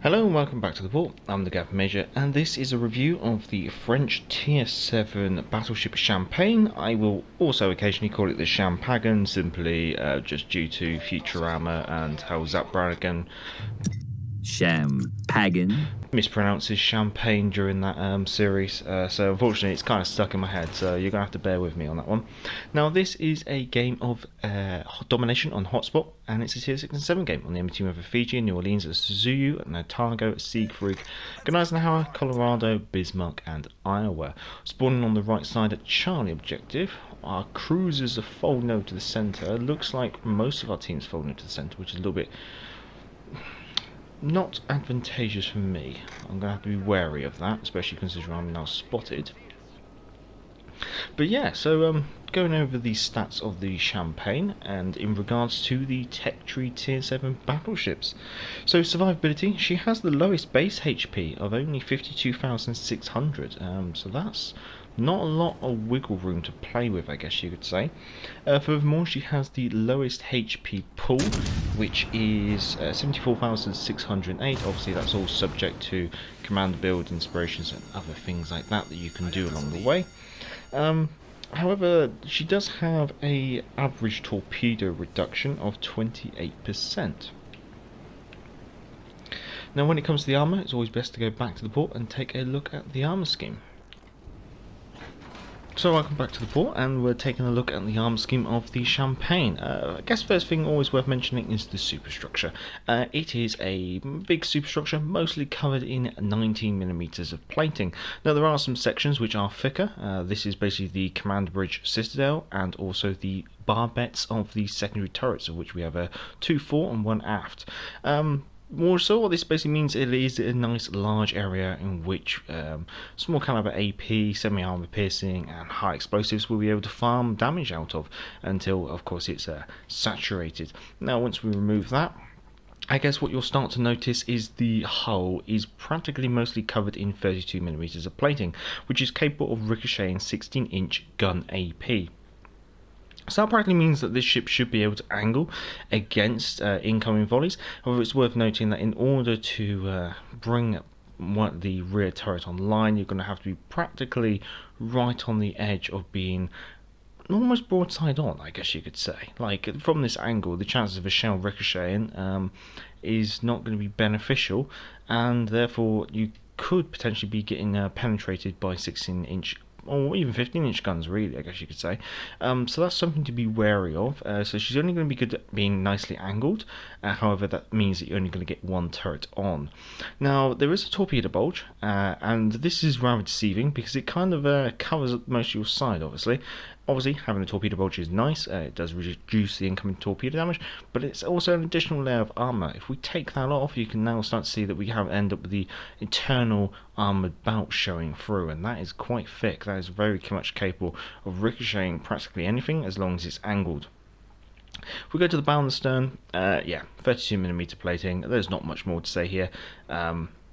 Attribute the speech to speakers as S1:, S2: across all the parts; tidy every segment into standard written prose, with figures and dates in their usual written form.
S1: Hello and welcome back to the port. I'm the Gavin Major, and this is a review of the French Tier 7 battleship Champagne. I will also occasionally call it the Champagne, simply just due to Futurama and how Zap Brannigan
S2: Champagne
S1: mispronounces champagne during that series, so unfortunately it's kind of stuck in my head, so you're going to have to bear with me on that one. Now this is a game of domination on hotspot, and it's a tier 6 and 7 game on the MT River Fiji, New Orleans, Suzuyu, Otago, Siegfried, Gneisenhower, Colorado, Bismarck and Iowa. Spawning on the right side at Charlie objective. Our cruisers are folding over to the centre. Looks like most of our teams folding to the centre, which is a little bit not advantageous for me. I'm going to have to be wary of that, especially considering I'm now spotted. But yeah, so going over the stats of the Champagne, and in regards to the Tech Tree Tier 7 battleships. So survivability, she has the lowest base HP of only 52,600, so that's not a lot of wiggle room to play with, I guess you could say. Furthermore, she has the lowest HP pool, which is 74,608. Obviously that's all subject to command build inspirations and other things like that you can do along the way. However, she does have a average torpedo reduction of 28%. Now when it comes to the armour, it's always best to go back to the port and take a look at the armour scheme. So welcome back to the port, and we're taking a look at the arm scheme of the Champagne. I guess first thing always worth mentioning is the superstructure. It is a big superstructure, mostly covered in 19mm of plating. Now there are some sections which are thicker. This is basically the command bridge citadel and also the barbettes of the secondary turrets, of which we have 2 fore and 1 aft. More so, what this basically means, it is a nice large area in which small caliber AP, semi-armor piercing and high explosives will be able to farm damage out of until of course it's saturated. Now once we remove that, I guess what you'll start to notice is the hull is practically mostly covered in 32mm of plating, which is capable of ricocheting 16-inch gun AP. So that practically means that this ship should be able to angle against incoming volleys. However, it's worth noting that in order to bring the rear turret online, you're going to have to be practically right on the edge of being almost broadside on, I guess you could say. Like, from this angle, the chances of a shell ricocheting is not going to be beneficial, and therefore you could potentially be getting penetrated by 16-inch or even 15-inch guns, really, I guess you could say. So that's something to be wary of. So she's only going to be good at being nicely angled. However, that means that you're only going to get 1 turret on. Now, there is a torpedo bulge, and this is rather deceiving because it kind of covers most of your side, obviously. Obviously, having a torpedo bulge is nice. It does reduce the incoming torpedo damage, but it's also an additional layer of armour. If we take that off, you can now start to see that we end up with the internal armoured belt showing through, and that is quite thick. That is very much capable of ricocheting practically anything as long as it's angled. If we go to the bow and the stern, yeah, 32mm plating. There's not much more to say here.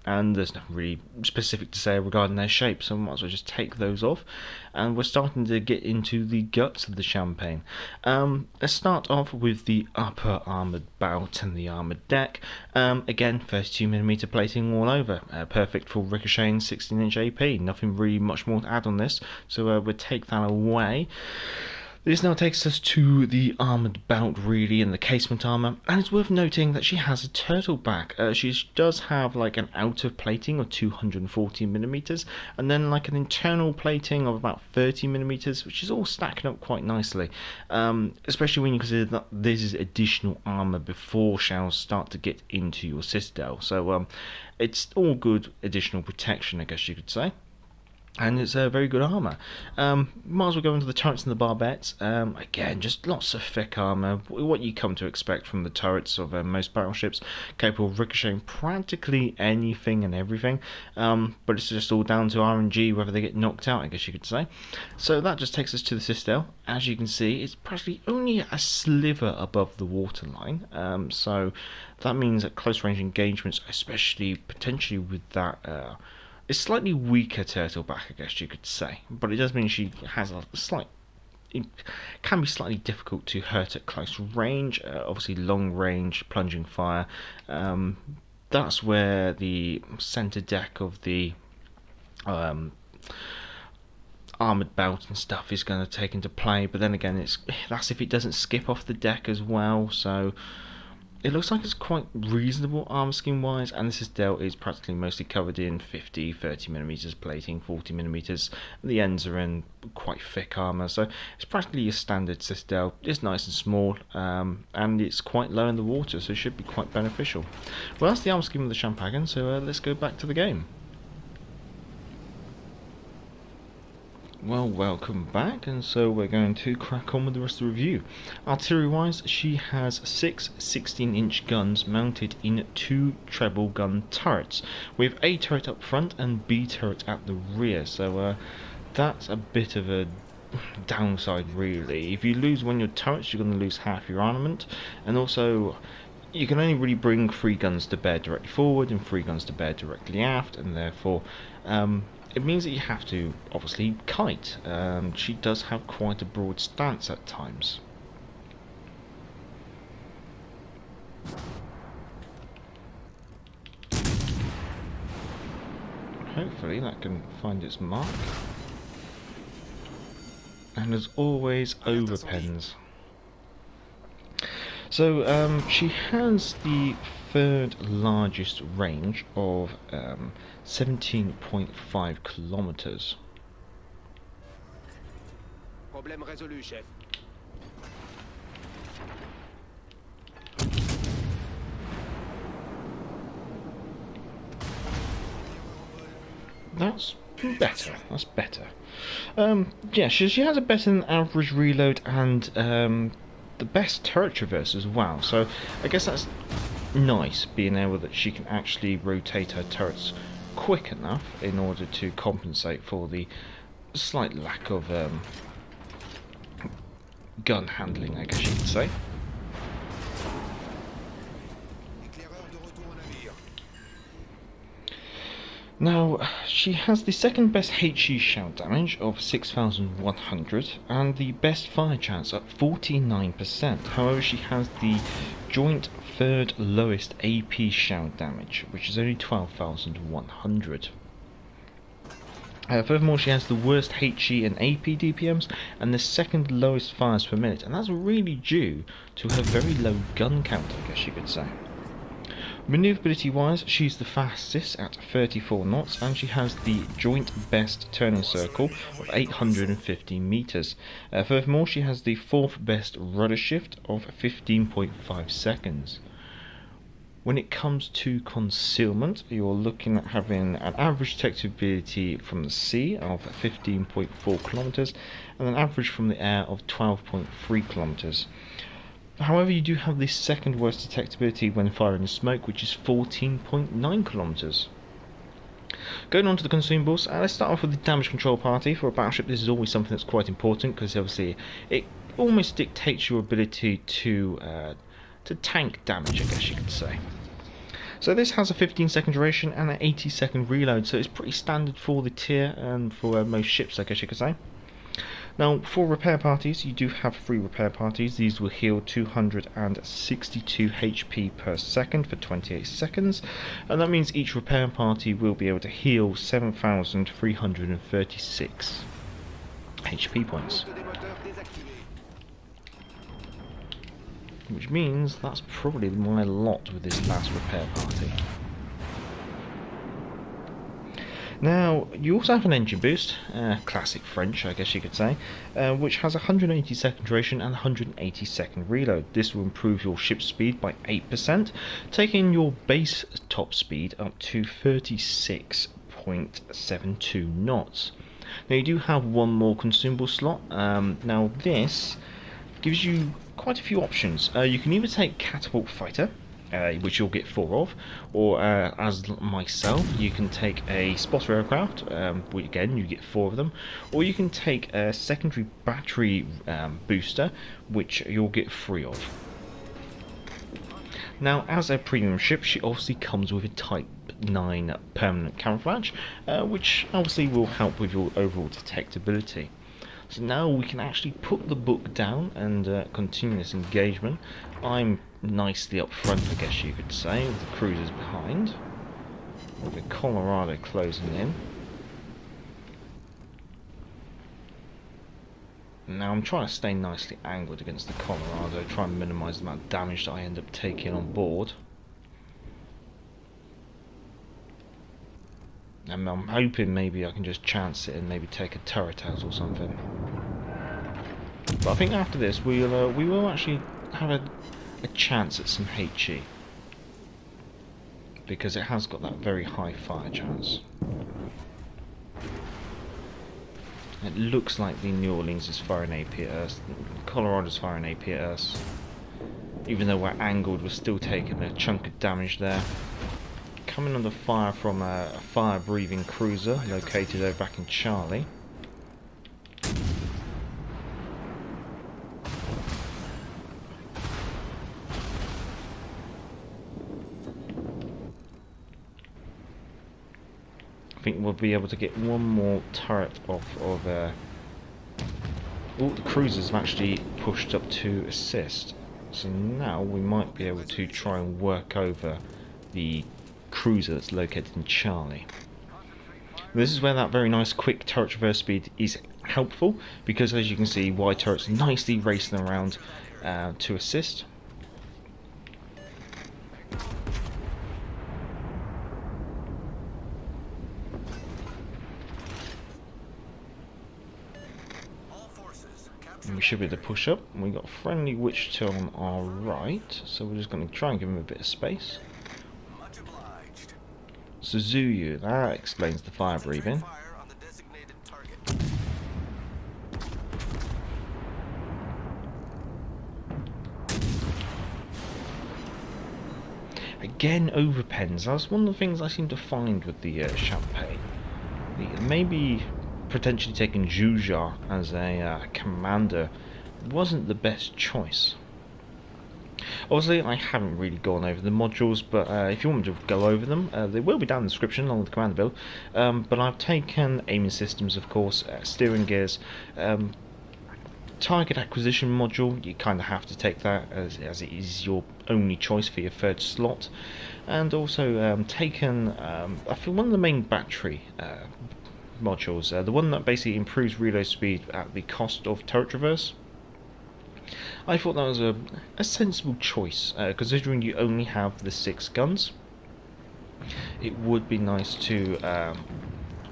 S1: And there's nothing really specific to say regarding their shape, so I might as well just take those off. And we're starting to get into the guts of the Champagne. Let's start off with the upper armoured bout and the armoured deck. Again, 32mm plating all over, perfect for ricocheting 16-inch AP. Nothing really much more to add on this, so we'll take that away. This now takes us to the armoured belt, really, and the casement armour, and it's worth noting that she has a turtle back. She does have like an outer plating of 240mm, and then like an internal plating of about 30mm, which is all stacking up quite nicely, especially when you consider that this is additional armour before shells start to get into your citadel. So it's all good additional protection, I guess you could say. And it's a very good armour. Might as well go into the turrets and the barbettes. Again, just lots of thick armour. What you come to expect from the turrets of most battleships, capable of ricocheting practically anything and everything. But it's just all down to RNG, whether they get knocked out, I guess you could say. So that just takes us to the citadel. As you can see, it's practically only a sliver above the waterline. So that means that close range engagements, especially potentially with that it's slightly weaker turtle back, I guess you could say, but it does mean she has a slight. It can be slightly difficult to hurt at close range. Obviously, long range plunging fire that's where the centre deck of the um, armoured belt and stuff is going to take into play. But then again, that's if it doesn't skip off the deck as well. So it looks like it's quite reasonable armour scheme wise, and this Citadel is practically mostly covered in 50, 30mm plating, 40mm. The ends are in quite thick armour, so it's practically a standard Citadel. It's nice and small, and it's quite low in the water, so it should be quite beneficial. Well, that's the armour scheme of the Champagne, so let's go back to the game. Well, welcome back, and so we're going to crack on with the rest of the review. Artillery wise, she has 6 16-inch guns mounted in 2 treble gun turrets, with A turret up front and B turret at the rear, so that's a bit of a downside really. If you lose one of your turrets, you're going to lose half your armament, and also you can only really bring 3 guns to bear directly forward and 3 guns to bear directly aft, and therefore it means that you have to obviously kite. She does have quite a broad stance at times. Hopefully that can find its mark. And as always, overpens. So she has the 3rd largest range of 17.5 kilometers.
S2: Problème résolu, chef.
S1: That's better. That's better. Yeah, she has a better than average reload and the best turret traverse as well. So I guess that's nice, being able that she can actually rotate her turrets quick enough in order to compensate for the slight lack of gun handling, I guess you could say. Now, she has the 2nd best HE shell damage of 6,100 and the best fire chance at 49%. However, she has the joint 3rd lowest AP shell damage, which is only 12,100. Furthermore, she has the worst HE and AP DPMs and the 2nd lowest fires per minute, and that's really due to her very low gun count, I guess you could say. Manoeuvrability wise, she's the fastest at 34 knots, and she has the joint best turning circle of 850 meters. Furthermore, she has the 4th best rudder shift of 15.5 seconds. When it comes to concealment, you're looking at having an average detectability from the sea of 15.4 kilometers and an average from the air of 12.3 kilometers. However, you do have the 2nd worst detectability when firing smoke, which is 14.9 kilometers. Going on to the consumables, let's start off with the damage control party. For a battleship, this is always something that's quite important, because obviously it almost dictates your ability to tank damage, I guess you could say. So this has a 15-second duration and an 80-second reload, so it's pretty standard for the tier and for most ships, I guess you could say. Now, for repair parties, you do have 3 repair parties. These will heal 262 HP per second for 28 seconds, and that means each repair party will be able to heal 7,336 HP points. Which means that's probably my lot with this last repair party. Now, you also have an engine boost, classic French I guess you could say, which has a 180-second duration and 180-second reload. This will improve your ship speed by 8%, taking your base top speed up to 36.72 knots. Now, you do have one more consumable slot. Now, this gives you quite a few options. You can either take Catapult Fighter, which you'll get 4 of, or as myself, you can take a spotter aircraft, which again you get 4 of them, or you can take a secondary battery booster, which you'll get 3 of. Now, as a premium ship, she obviously comes with a Type 9 permanent camouflage, which obviously will help with your overall detectability. So now we can actually put the book down and continue this engagement. I'm nicely up front, I guess you could say, with the cruisers behind. With the Colorado closing in. Now I'm trying to stay nicely angled against the Colorado, try and minimise the amount of damage that I end up taking on board. And I'm hoping maybe I can just chance it and maybe take a turret out or something. But I think after this we will actually have a chance at some HE. Because it has got that very high fire chance. It looks like the New Orleans is firing AP at us, Colorado's firing AP at us. Even though we're angled, we're still taking a chunk of damage there. Coming under fire from a fire-breathing cruiser located over back in Charlie. I think we'll be able to get one more turret off of all the cruisers have actually pushed up to assist. So now we might be able to try and work over the cruiser that's located in Charlie. This is where that very nice quick turret traverse speed is helpful, because as you can see, wide turrets nicely racing around to assist. And we should be able to push up. We've got friendly Wichita on our right, so we're just going to try and give him a bit of space. Suzuyu, that explains the fire breathing. Again, overpens. That's one of the things I seem to find with the Champagne. Maybe potentially taking Jaujard as a commander wasn't the best choice. Obviously, I haven't really gone over the modules, but if you want me to go over them, they will be down in the description along with the commander build. But I've taken aiming systems, of course, steering gears, target acquisition module. You kind of have to take that as it is your only choice for your third slot, and also taken I think one of the main battery modules, the one that basically improves reload speed at the cost of turret traverse. I thought that was a sensible choice, considering you only have the 6 guns. It would be nice to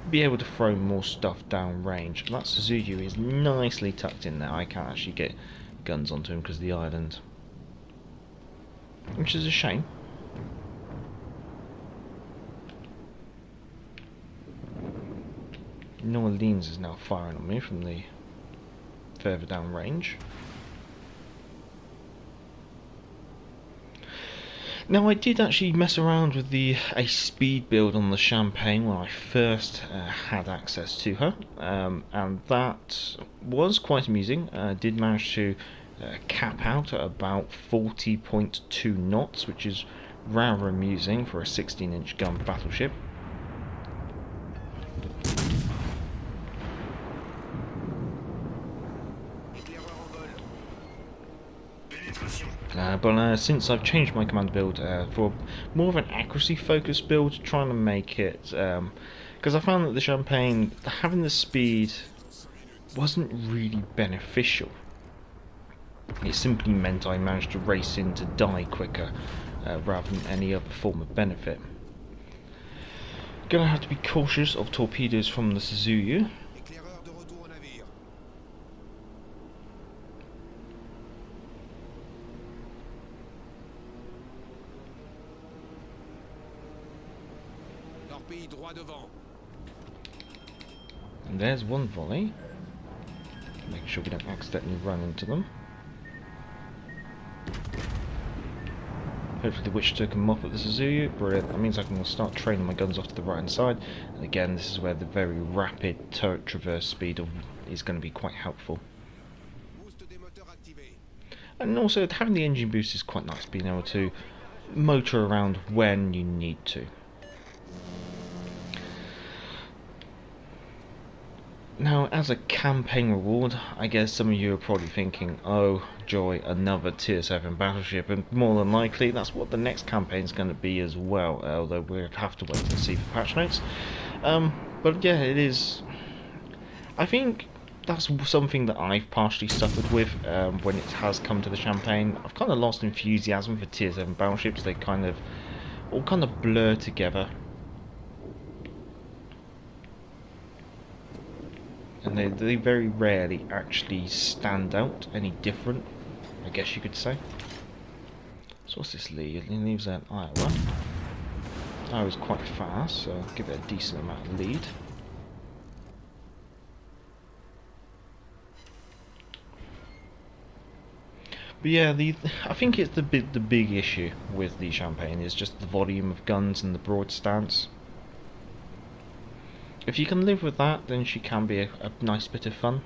S1: be able to throw more stuff down range. That Suzuyu is nicely tucked in there. I can't actually get guns onto him because of the island, which is a shame. New Orleans is now firing on me from the further down range. Now, I did actually mess around with a speed build on the Champagne when I first had access to her, and that was quite amusing. I did manage to cap out at about 40.2 knots, which is rather amusing for a 16-inch gun battleship. But since I've changed my command build for more of an accuracy focused build, trying to make it, because I found that the Champagne, having the speed wasn't really beneficial. It simply meant I managed to race in to die quicker rather than any other form of benefit. Gonna have to be cautious of torpedoes from the Suzuyu. And there's one volley. Make sure we don't accidentally run into them. Hopefully the Wichita can mop up the Suzuyu. Brilliant. That means I can start training my guns off to the right hand side. And again, this is where the very rapid turret traverse speed is going to be quite helpful. And also having the engine boost is quite nice, being able to motor around when you need to. Now, as a campaign reward, I guess some of you are probably thinking, oh joy, another tier 7 battleship, and more than likely that's what the next campaign is going to be as well, although we'll have to wait and see for patch notes. But yeah, it is. I think that's something that I've partially suffered with when it has come to the campaign. I've kind of lost enthusiasm for tier 7 battleships. They kind of all kind of blur together. And they very rarely actually stand out any different, I guess you could say. So what's this lead? It leaves an Iowa. Iowa's quite fast, so I'll give it a decent amount of lead. But yeah, I think it's the big issue with the campaign is just the volume of guns and the broad stance. If you can live with that, then she can be a nice bit of fun.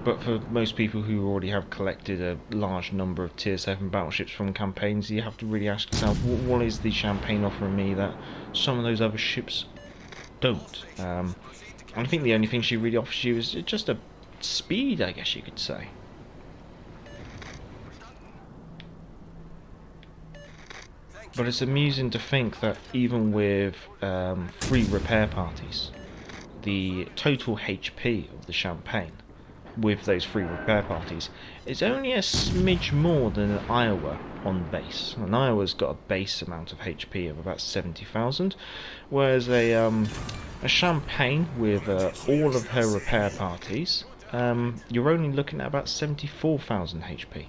S1: But for most people who already have collected a large number of tier 7 battleships from campaigns, you have to really ask yourself, what is the campaign offering me that some of those other ships don't? And I think the only thing she really offers you is just a speed, I guess you could say. But it's amusing to think that even with free repair parties, the total HP of the campaign with those free repair parties is only a smidge more than an Iowa on base. And Iowa's got a base amount of HP of about 70,000, whereas a champagne with all of her repair parties, you're only looking at about 74,000 HP.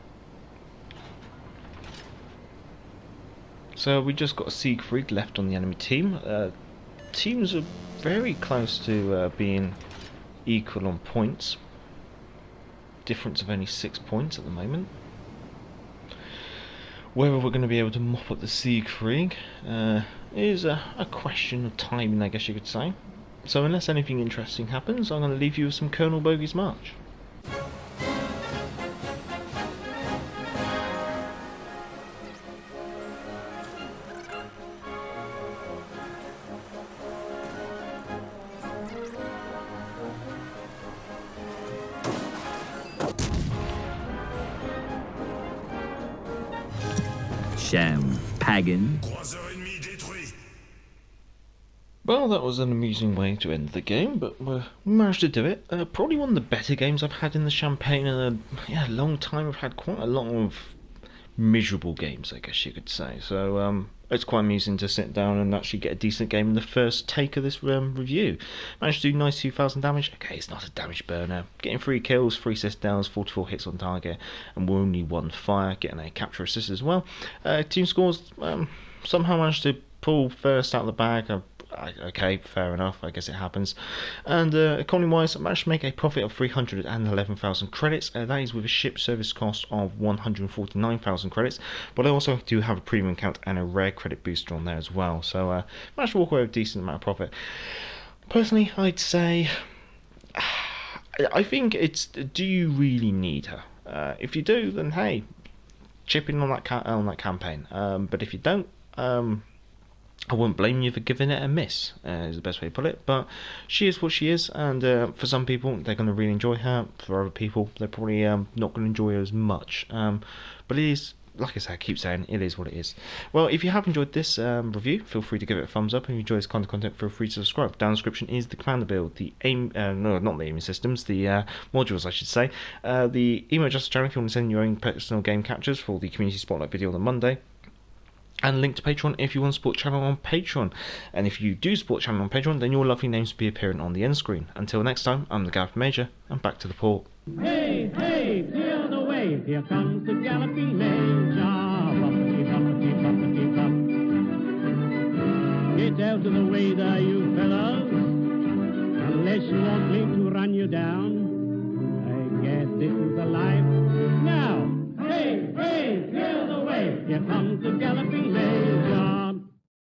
S1: So we just got a Siegfried left on the enemy team. Teams are very close to being equal on points. Difference of only 6 points at the moment. Whether we're going to be able to mop up the Siegfried is a question of timing, I guess you could say. So unless anything interesting happens, I'm going to leave you with some Colonel Bogey's March.
S3: Pagan.
S1: Well, that was an amusing way to end the game, but we managed to do it. Probably one of the better games I've had in the campaign in a long time. I've had quite a lot of miserable games, I guess you could say. So it's quite amusing to sit down and actually get a decent game in the first take of this review. Managed to do nice 2,000 damage. Okay, it's not a damage burner. Getting 3 kills, 3 assist downs, 44 hits on target, and we're only 1 fire. Getting a capture assist as well. Team scores somehow managed to pull first out of the bag. Okay, fair enough, I guess it happens. And economy-wise, I managed to make a profit of 311,000 credits. That is with a ship service cost of 149,000 credits. But I also do have a premium count and a rare credit booster on there as well. So managed to walk away with a decent amount of profit. Personally, I'd say, I think it's, do you really need her? If you do, then hey, chip in on that campaign. But if you don't, I wouldn't blame you for giving it a miss, is the best way to put it. But she is what she is, and for some people, they're going to really enjoy her. For other people, they're probably not going to enjoy her as much. But it is, like I said, I keep saying, it is what it is. Well, if you have enjoyed this review, feel free to give it a thumbs up. And if you enjoy this kind of content, feel free to subscribe. Down in the description is the commander build, the no, not the aiming systems, the modules, I should say. The email address channel if you want to send your own personal game captures for the community spotlight video on Monday. And link to Patreon if you want to support the channel on Patreon. And if you do support the channel on Patreon, then your lovely names will be appearing on the end screen. Until next time, I'm the Galloping Major, and back to the port.
S4: Hey, hey, clear the way, here comes the Galloping Major. Bumpity, bumpity, bumpity, bump. Get out of the way there, you fellows, unless you want me to run you down. I guess this is the life. Now, hey, hey, clear the way, here comes the Galloping Major.